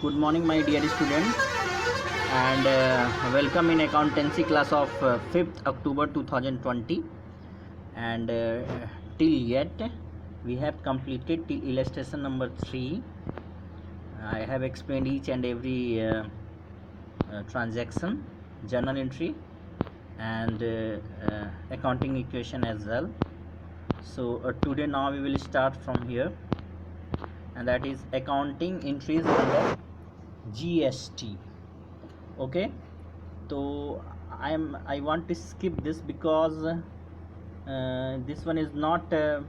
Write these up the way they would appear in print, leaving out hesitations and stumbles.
Good morning, my dear students, and welcome in accountancy class of 5th October 2020. And till yet, we have completed till illustration number 3. I have explained each and every transaction, journal entry, and accounting equation as well. So today now we will start from here, and that is accounting entries under GST. Okay, so I want to skip this because this one is not uh,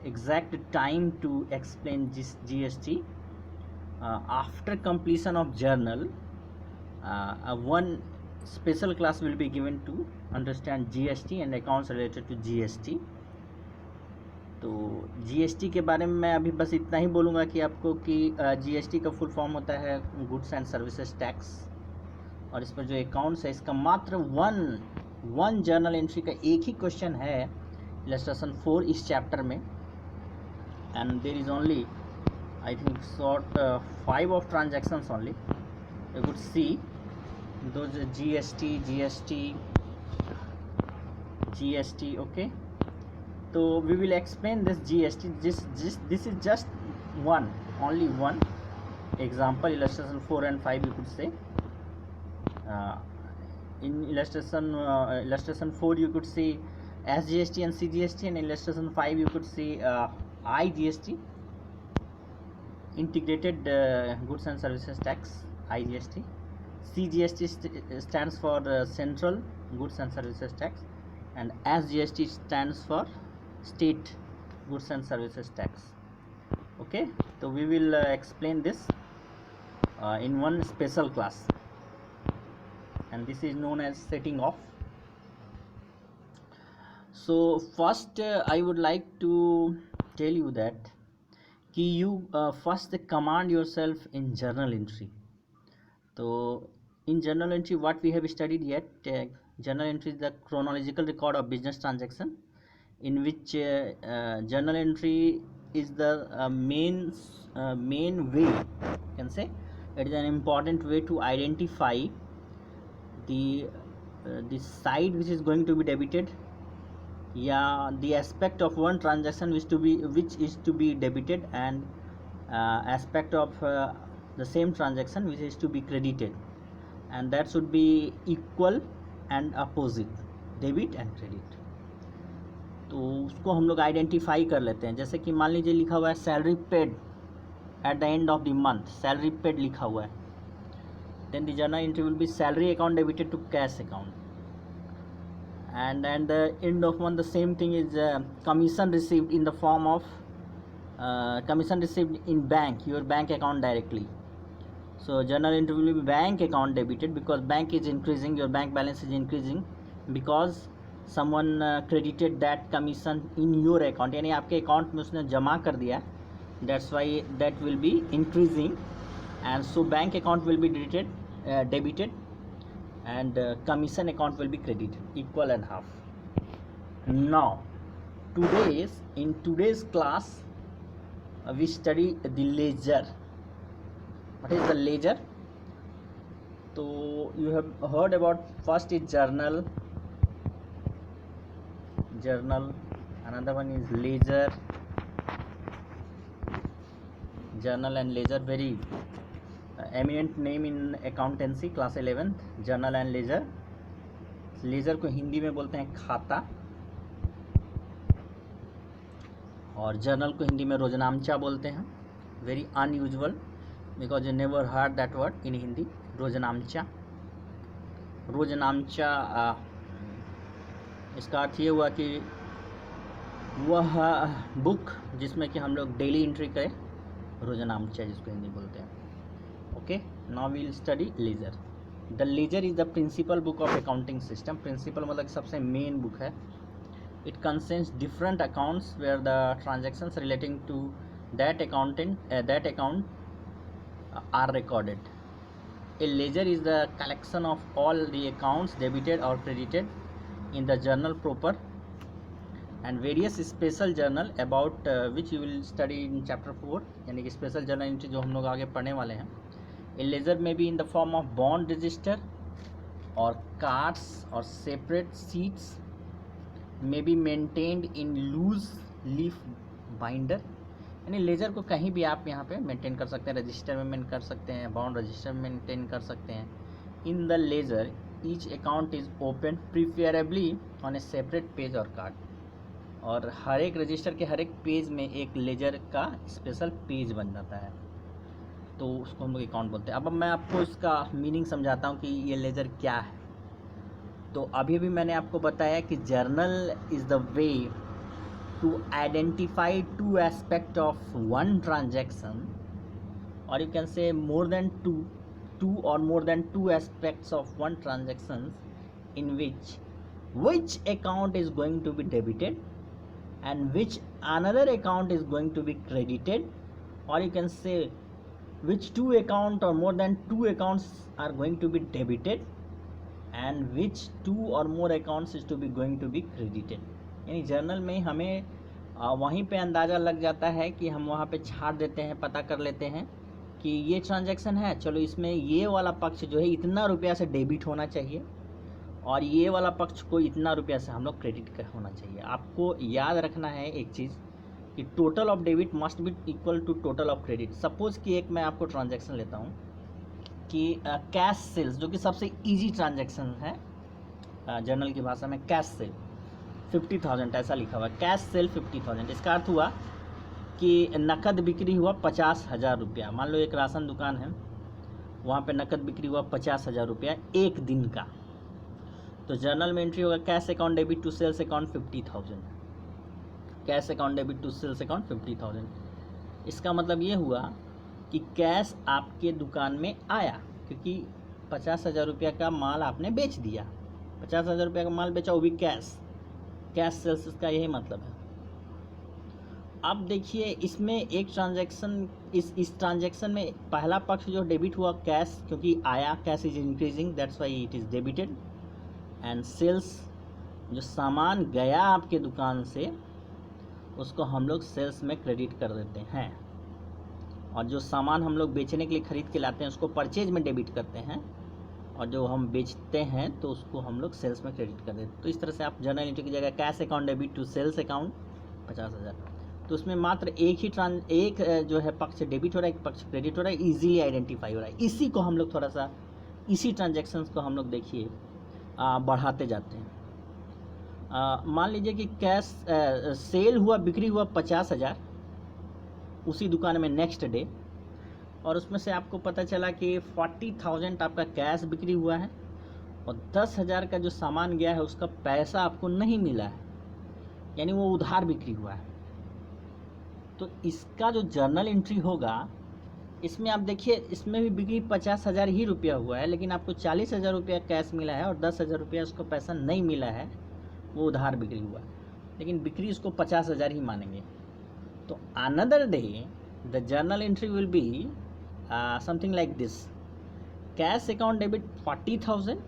exact time to explain GST. After completion of journal, one special class will be given to understand GST and accounts related to GST. तो GST के बारे में मैं अभी बस इतना ही बोलूँगा कि आपको कि जीएसटी का फुल फॉर्म होता है गुड्स एंड सर्विसेज टैक्स, और इस पर जो अकाउंट्स है इसका मात्र वन जर्नल एंट्री का एक ही क्वेश्चन है इलस्ट्रेशन 4 इस चैप्टर में, and there is only I think short 5 of transactions only. You could see those GST. Okay, so we will explain this GST. This is just only one example. Illustration 4 and 5 you could say. In illustration 4 you could see SGST and CGST, and illustration 5 you could see IGST, integrated goods and services tax, IGST. CGST stands for central goods and services tax, and SGST stands for state goods and services tax. Okay, so we will explain this in one special class, and this is known as setting off. So first I would like to tell you that you first command yourself in journal entry. So in journal entry, what we have studied yet, journal entry is the chronological record of business transaction, in which journal entry is the main way, you can say it is an important way to identify the side which is going to be debited, the aspect of one transaction which is to be debited, and aspect of the same transaction which is to be credited, and that should be equal and opposite, debit and credit. तो उसको हम लोग identify कर लेते हैं. जैसे कि मान लीजिए लिखा हुआ है salary paid at the end of the month, salary paid लिखा हुआ है, then the journal entry will be salary account debited to cash account, and the end of month the same thing is commission received in the form of commission received in bank, your bank account directly. So journal entry will be bank account debited because bank is increasing, your bank balance is increasing because someone credited that commission in your account, यानी आपके account में उसने जमा कर दिया, that's why that will be increasing, and so bank account will be debited and commission account will be credited, equal and half. Now in today's class we study the ledger. What is the ledger? So you have heard about first is journal, another one is ledger. Journal and ledger, very eminent name in accountancy, class 11th. journal and ledger. Ledger को हिंदी में बोलते हैं खाता, और journal को हिंदी में रोजनामचा बोलते हैं. Very unusual because you never heard that word in Hindi. रोजनामचा इसका अर्थ ये हुआ कि वह बुक जिसमें कि हम लोग डेली एंट्री करें, रोजनामचा जिसको हिंदी बोलते हैं. Okay, now we will study ledger. The ledger is the principal book of accounting system. Principal मतलब सबसे मेन बुक है. It consists different accounts where the transactions relating to that account are recorded. A ledger is the collection of all the accounts debited or credited in the journal proper, and various special journal about which you will study in chapter 4, यानी कि special journal entry जो हम लोग आगे पढ़ने वाले हैं। A ledger में be in the form of bond register और कार्ड्स और separate sheets may be maintained in loose leaf binder, यानी लेजर को कहीं भी आप यहाँ पे मेंटेन कर सकते हैं, रजिस्टर में मेंटेन कर सकते हैं, बाउंड रजिस्टर में मेंटेन कर सकते हैं। In the ledger each account is open preferably on a separate page और कार्ड, और हर एक रजिस्टर के हर एक पेज में एक लेजर का स्पेशल पेज बन जाता है, तो उसको हम लोग अकाउंट बोलते हैं। अब मैं आपको इसका मीनिंग समझाता हूँ कि ये लेजर क्या है। तो अभी भी मैंने आपको बताया कि journal is the way to identify two aspect of one transaction, or you can say more than two or more than two aspects of one transaction, in which account is going to be debited and which another account is going to be credited, or you can say which two account or more than two accounts are going to be debited and which two or more accounts is to be going to be credited। यानी journal में हमें वहीं पे अंदाज़ा लग जाता है कि हम वहाँ पे छाट देते हैं, पता कर लेते हैं कि ये ट्रांजैक्शन है, चलो इसमें ये वाला पक्ष जो है इतना रुपया से डेबिट होना चाहिए और ये वाला पक्ष को इतना रुपया से हम लोग क्रेडिट कर होना चाहिए। आपको याद रखना है एक चीज़ कि total of debit must be equal to total of credit. Suppose कि एक मैं आपको ट्रांजैक्शन लेता हूँ कि कैश सेल्स, जो कि सबसे ईजी ट्रांजैक्शन है जर्नल की भाषा में, कैश सेल 50,000 ऐसा लिखा हुआ है, कैश सेल 50,000। इसका अर्थ हुआ कि नकद बिक्री हुआ 50,000 रुपया। मान लो एक राशन दुकान है, वहाँ पे नकद बिक्री हुआ 50,000 रुपया एक दिन का, तो जर्नल में एंट्री होगा cash account debit to sales account 50,000, cash account debit to sales account 50,000। इसका मतलब ये हुआ कि कैश आपके दुकान में आया, क्योंकि 50,000 रुपया का माल आपने बेच दिया, 50,000 रुपया का माल बेचा, वो भी कैश सेल्स, इसका यही मतलब है। अब देखिए इसमें एक ट्रांजैक्शन, इस ट्रांजैक्शन में पहला पक्ष जो डेबिट हुआ कैश, क्योंकि आया, cash is increasing that's why it is debited, and sales जो सामान गया आपके दुकान से उसको हम लोग सेल्स में क्रेडिट कर देते हैं, और जो सामान हम लोग बेचने के लिए ख़रीद के लाते हैं उसको परचेज में डेबिट करते हैं, और जो हम बेचते हैं तो उसको हम लोग सेल्स में क्रेडिट कर देते हैं। तो इस तरह से आप जर्नल एंट्री की जगह cash account debit to sales account 50,000, तो उसमें मात्र एक जो है पक्ष डेबिट हो रहा है, एक पक्ष क्रेडिट हो रहा है, इजीली आइडेंटिफाई हो रहा है। इसी को हम लोग थोड़ा सा, इसी ट्रांजैक्शंस को हम लोग देखिए बढ़ाते जाते हैं। मान लीजिए कि कैश सेल हुआ, बिक्री हुआ 50,000 उसी दुकान में नेक्स्ट डे, और उसमें से आपको पता चला कि 40,000 आपका कैश बिक्री हुआ है और 10,000 का जो सामान गया है उसका पैसा आपको नहीं मिला है, यानी वो उधार बिक्री हुआ है। तो इसका जो जर्नल एंट्री होगा, इसमें आप देखिए इसमें भी बिक्री 50,000 ही रुपया हुआ है, लेकिन आपको 40,000 रुपया कैश मिला है और 10,000 रुपया उसको पैसा नहीं मिला है, वो उधार बिक्री हुआ है, लेकिन बिक्री उसको 50,000 ही मानेंगे। तो another day the journal entry will be something like this, cash account debit 40,000,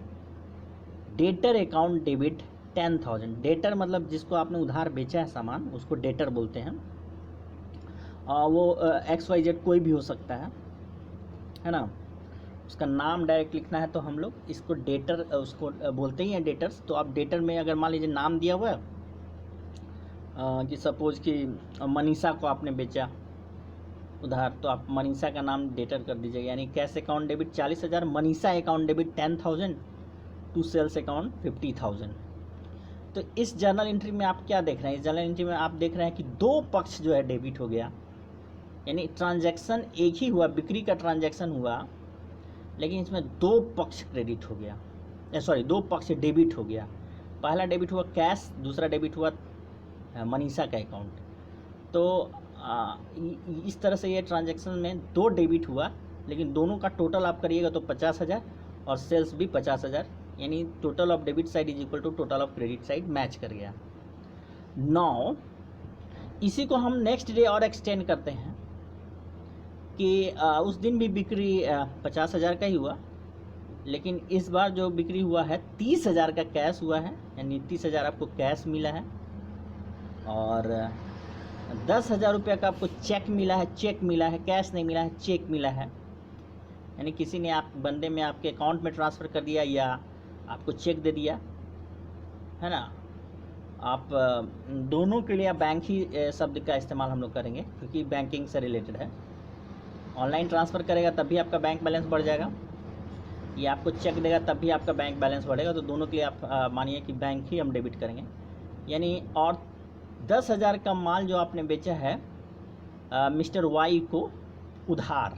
debtor account debit 10,000। Debtor मतलब जिसको आपने उधार बेचा है सामान, उसको डेटर बोलते हैं। वो XYZ कोई भी हो सकता है ना, उसका नाम डायरेक्ट लिखना है तो हम लोग इसको डेटर उसको बोलते ही हैं, डेटर्स। तो आप डेटर में अगर मान लीजिए नाम दिया हुआ है कि सपोज कि मनीषा को आपने बेचा उधार, तो आप मनीषा का नाम डेटर कर दीजिएगा, यानी cash account debit 40,000, Manisha account debit 10,000 to sales account 50,000। तो इस जर्नल एंट्री में आप क्या देख रहे हैं, इस जर्नल एंट्री में आप देख रहे हैं कि दो पक्ष जो है डेबिट हो गया, यानी ट्रांजैक्शन एक ही हुआ, बिक्री का ट्रांजैक्शन हुआ, लेकिन इसमें दो पक्ष क्रेडिट हो गया, दो पक्ष डेबिट हो गया। पहला डेबिट हुआ कैश, दूसरा डेबिट हुआ मनीषा का अकाउंट। तो इस तरह से ये ट्रांजैक्शन में दो डेबिट हुआ, लेकिन दोनों का टोटल आप करिएगा तो 50,000 और सेल्स भी 50,000, यानी total of debit side is equal to total of credit side, match कर गया। नाउ इसी को हम नेक्स्ट डे और एक्सटेंड करते हैं कि उस दिन भी बिक्री 50,000 का ही हुआ, लेकिन इस बार जो बिक्री हुआ है 30,000 का कैश हुआ है, यानी 30,000 आपको कैश मिला है, और 10,000 रुपये का आपको चेक मिला है, चेक मिला है, कैश नहीं मिला है, चेक मिला है, यानी किसी ने आप बंदे में आपके अकाउंट में ट्रांसफ़र कर दिया या आपको चेक दे दिया, है ना। आप दोनों के लिए आप बैंक ही शब्द का इस्तेमाल हम लोग करेंगे, क्योंकि बैंकिंग से रिलेटेड है। ऑनलाइन ट्रांसफ़र करेगा तब भी आपका बैंक बैलेंस बढ़ जाएगा, या आपको चेक देगा तब भी आपका बैंक बैलेंस बढ़ेगा। तो दोनों के लिए आप मानिए कि बैंक ही हम डेबिट करेंगे, यानी। और 10,000 का माल जो आपने बेचा है मिस्टर वाई को उधार,